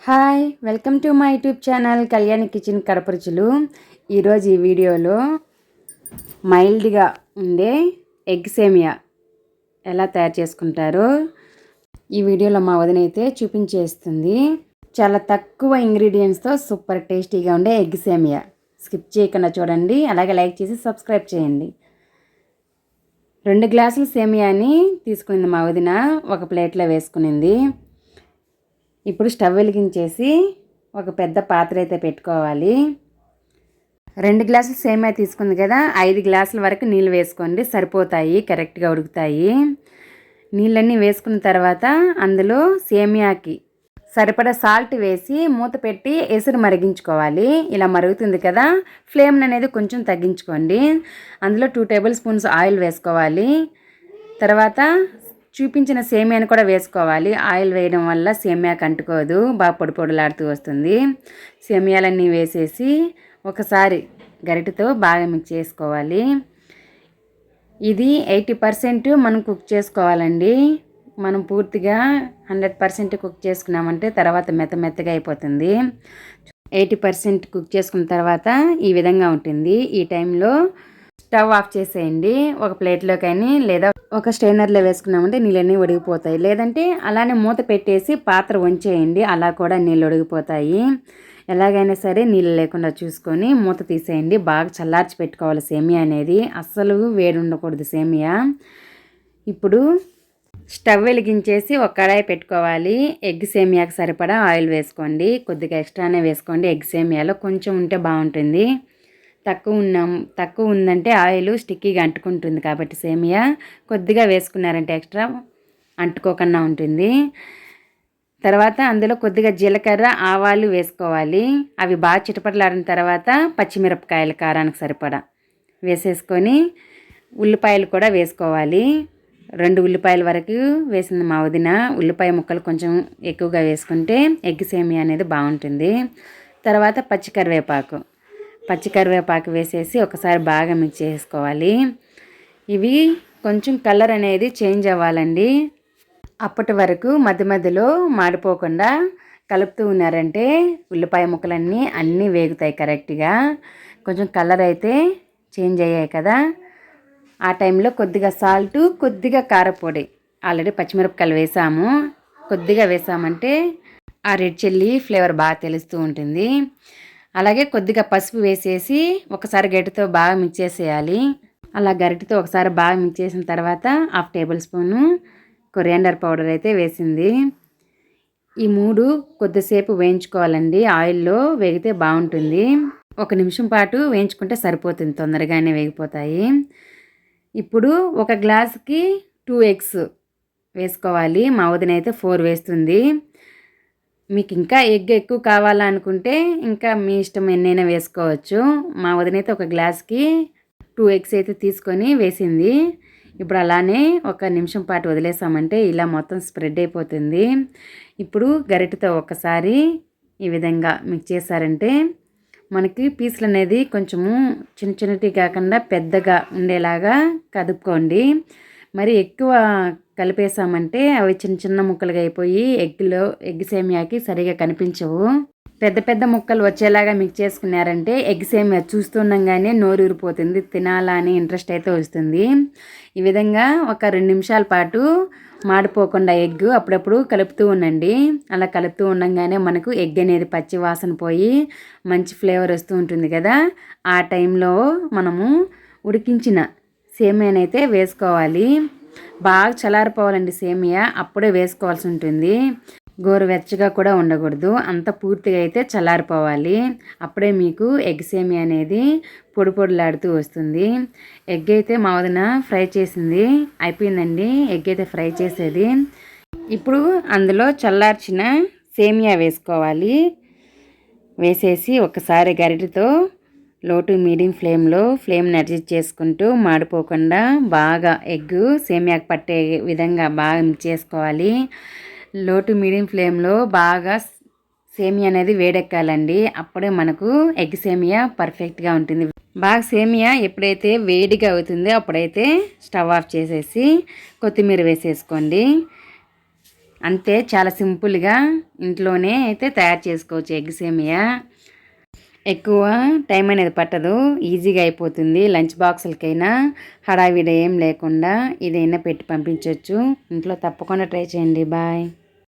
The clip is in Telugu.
Hi welcome to my YouTube channel Kalyani kitchen Kadapa రుచులు. ఈరోజు ఈ వీడియోలో మైల్డ్గా ఉండే ఎగ్ సేమియా ఎలా తయారు చేసుకుంటారో ఈ వీడియోలో మా వదిన అయితే చూపించేస్తుంది. చాలా తక్కువ ఇంగ్రీడియంట్స్తో సూపర్ టేస్టీగా ఉండే ఎగ్ సేమియా. స్కిప్ చేయకుండా చూడండి, అలాగే లైక్ చేసి సబ్స్క్రైబ్ చేయండి. 2 గ్లాసుల సేమియాని తీసుకునింది మా వదిన, ఒక ప్లేట్లో వేసుకునింది. ఇప్పుడు స్టవ్ వెలిగించేసి ఒక పెద్ద పాత్ర అయితే పెట్టుకోవాలి. 2 గ్లాసులు సేమియా తీసుకుంది కదా, 5 గ్లాసుల వరకు నీళ్ళు వేసుకోండి, సరిపోతాయి, కరెక్ట్గా ఉడుకుతాయి. నీళ్ళన్నీ వేసుకున్న తర్వాత అందులో సేమియాకి సరిపడా సాల్ట్ వేసి మూత పెట్టి ఎసురు మరిగించుకోవాలి. ఇలా మరుగుతుంది కదా, ఫ్లేమ్ అనేది కొంచెం తగ్గించుకోండి. అందులో 2 టేబుల్ స్పూన్స్ ఆయిల్ వేసుకోవాలి. తర్వాత చూపించిన సేమియాని కూడా వేసుకోవాలి. ఆయిల్ వేయడం వల్ల సేమియాకి అంటుకోదు, బాగా పొడి పొడిలాడుతూ వస్తుంది. సేమియాలన్నీ వేసేసి ఒకసారి గరిటెతో బాగా మిక్స్ చేసుకోవాలి. ఇది 80% మనం కుక్ చేసుకోవాలండి. మనం పూర్తిగా 100% కుక్ చేసుకున్నామంటే తర్వాత మెత్తగా అయిపోతుంది. 80% కుక్ చేసుకున్న తర్వాత ఈ విధంగా ఉంటుంది. ఈ టైంలో స్టవ్ ఆఫ్ చేసేయండి. ఒక ప్లేట్లో కానీ లేదా ఒక స్ట్రైనర్లో వేసుకున్నామంటే నీళ్ళన్నీ ఉడికిపోతాయి. లేదంటే అలానే మూత పెట్టేసి పాత్ర వంచేయండి, అలా కూడా నీళ్ళు ఉడికిపోతాయి. ఎలాగైనా సరే నీళ్ళు లేకుండా చూసుకొని మూత తీసేయండి. బాగా చల్లార్చి పెట్టుకోవాలి సేమియా అనేది, అస్సలు వేడి ఉండకూడదు సేమియా. ఇప్పుడు స్టవ్ వెలిగించేసి ఒక కడాయి పెట్టుకోవాలి. ఎగ్ సేమియాకి సరిపడా ఆయిల్ వేసుకోండి, కొద్దిగా ఎక్స్ట్రానే వేసుకోండి. ఎగ్ సేమియాలో కొంచెం ఉంటే బాగుంటుంది. తక్కువ ఉందంటే ఆయిల్ స్టిక్కీగా అంటుకుంటుంది, కాబట్టి సేమియా కొద్దిగా వేసుకున్నారంటే ఎక్స్ట్రా అంటుకోకుండా ఉంటుంది. తర్వాత అందులో కొద్దిగా జీలకర్ర, ఆవాలు వేసుకోవాలి. అవి బాగా చిటపటలాడిన తర్వాత పచ్చిమిరపకాయల కారానికి సరిపడా వేసేసుకొని ఉల్లిపాయలు కూడా వేసుకోవాలి. 2 ఉల్లిపాయల వరకు వేసింది మా వదిన. ఉల్లిపాయ ముక్కలు కొంచెం ఎక్కువగా వేసుకుంటే ఎగ్ సేమియా అనేది బాగుంటుంది. తర్వాత పచ్చికరివేపాకు వేసేసి ఒకసారి బాగా మిక్స్ చేసుకోవాలి. ఇవి కొంచెం కలర్ అనేది చేంజ్ అవ్వాలండి. అప్పటి వరకు మధ్య మధ్యలో మాడిపోకుండా కలుపుతూ ఉన్నారంటే ఉల్లిపాయ ముక్కలన్నీ అన్నీ వేగుతాయి కరెక్ట్గా. కొంచెం కలర్ అయితే చేంజ్ అయ్యాయి కదా, ఆ టైంలో కొద్దిగా సాల్ట్, కొద్దిగా కారపొడి, ఆల్రెడీ పచ్చిమిరపకాయలు వేసాము, కొద్దిగా వేసామంటే ఆ రెడ్ చిల్లీ ఫ్లేవర్ బాగా తెలుస్తూ ఉంటుంది. అలాగే కొద్దిగా పసుపు వేసేసి ఒకసారి గరిటెతో బాగా మిక్స్ చేసేయాలి. అలా గరిటెతో ఒకసారి బాగా మిక్స్ చేసిన తర్వాత 1/2 టేబుల్ స్పూను కొరియాండర్ పౌడర్ అయితే వేసింది. ఈ 3 కొద్దిసేపు వేయించుకోవాలండి, ఆయిల్లో వేగితే బాగుంటుంది. 1 నిమిషం పాటు వేయించుకుంటే సరిపోతుంది, తొందరగానే వేగిపోతాయి. ఇప్పుడు ఒక గ్లాసుకి 2 ఎగ్స్ వేసుకోవాలి. మా వదిన అయితే 4 వేస్తుంది. మీకు ఇంకా ఎగ్ ఎక్కువ కావాలనుకుంటే ఇంకా మీ ఇష్టం ఎన్నైనా వేసుకోవచ్చు. మా వదినైతే ఒక గ్లాస్కి 2 ఎగ్స్ అయితే తీసుకొని వేసింది. ఇప్పుడు అలానే 1 నిమిషం పాటు వదిలేసామంటే ఇలా మొత్తం స్ప్రెడ్ అయిపోతుంది. ఇప్పుడు గరిటెతో ఒకసారి ఈ విధంగా మిక్స్ చేశారంటే మనకి పీసులు అనేది కొంచెము చిన్నటి కాకుండా పెద్దగా ఉండేలాగా కదుపుకోండి. మరి ఎక్కువ కలిపేసామంటే అవి చిన్న ముక్కలుగా అయిపోయి ఎగ్ సేమియాకి సరిగా కనిపించవు. పెద్ద ముక్కలు వచ్చేలాగా మిక్స్ చేసుకున్నారంటే ఎగ్ సేమియా చూస్తుండగానే నోరు ఊరిపోతుంది, తినాలని ఇంట్రెస్ట్ అయితే వస్తుంది. ఈ విధంగా ఒక 2 నిమిషాల పాటు మాడిపోకుండా ఎగ్ అప్పుడప్పుడు కలుపుతూ ఉండండి. అలా కలుపుతూ ఉండగానే మనకు ఎగ్ అనేది పచ్చి వాసన పోయి మంచి ఫ్లేవర్ వస్తూ ఉంటుంది కదా, ఆ టైంలో మనము ఉడికించిన సేమియానైతే వేసుకోవాలి. బాగా చల్లారిపోవాలండి సేమియా, అప్పుడే వేసుకోవాల్సి ఉంటుంది. గోరువెచ్చగా కూడా ఉండకూడదు, అంత పూర్తిగా అయితే చల్లారిపోవాలి. అప్పుడే మీకు ఎగ్ సేమియా అనేది పొడిలాడుతూ వస్తుంది. ఎగ్ అయితే మా వదిన ఫ్రై చేసింది, అయిపోయిందండి ఎగ్ అయితే ఫ్రై చేసేది. ఇప్పుడు అందులో చల్లార్చిన సేమియా వేసుకోవాలి. వేసేసి ఒకసారి గరిటెతో లో టు మీడియం ఫ్లేమ్ని అడ్జస్ట్ చేసుకుంటూ మాడిపోకుండా బాగా ఎగ్ సేమియాకి పట్టే విధంగా బాగా మిక్స్ చేసుకోవాలి. లో టు మీడియం ఫ్లేమ్లో బాగా సేమియా అనేది వేడెక్కాలండి, అప్పుడే మనకు ఎగ్ సేమియా పర్ఫెక్ట్గా ఉంటుంది. బాగా సేమియా ఎప్పుడైతే వేడిగా అవుతుందో అప్పుడైతే స్టవ్ ఆఫ్ చేసేసి కొత్తిమీర వేసేసుకోండి. అంతే, చాలా సింపుల్గా ఇంట్లోనే అయితే తయారు చేసుకోవచ్చు ఎగ్ సేమియా. ఎక్కువ టైం అనేది పట్టదు, ఈజీగా అయిపోతుంది. లంచ్ బాక్సులకైనా హడావిడి ఏం లేకుండా ఇదైనా పెట్టి పంపించవచ్చు. ఇంట్లో తప్పకుండా ట్రై చేయండి. బాయ్.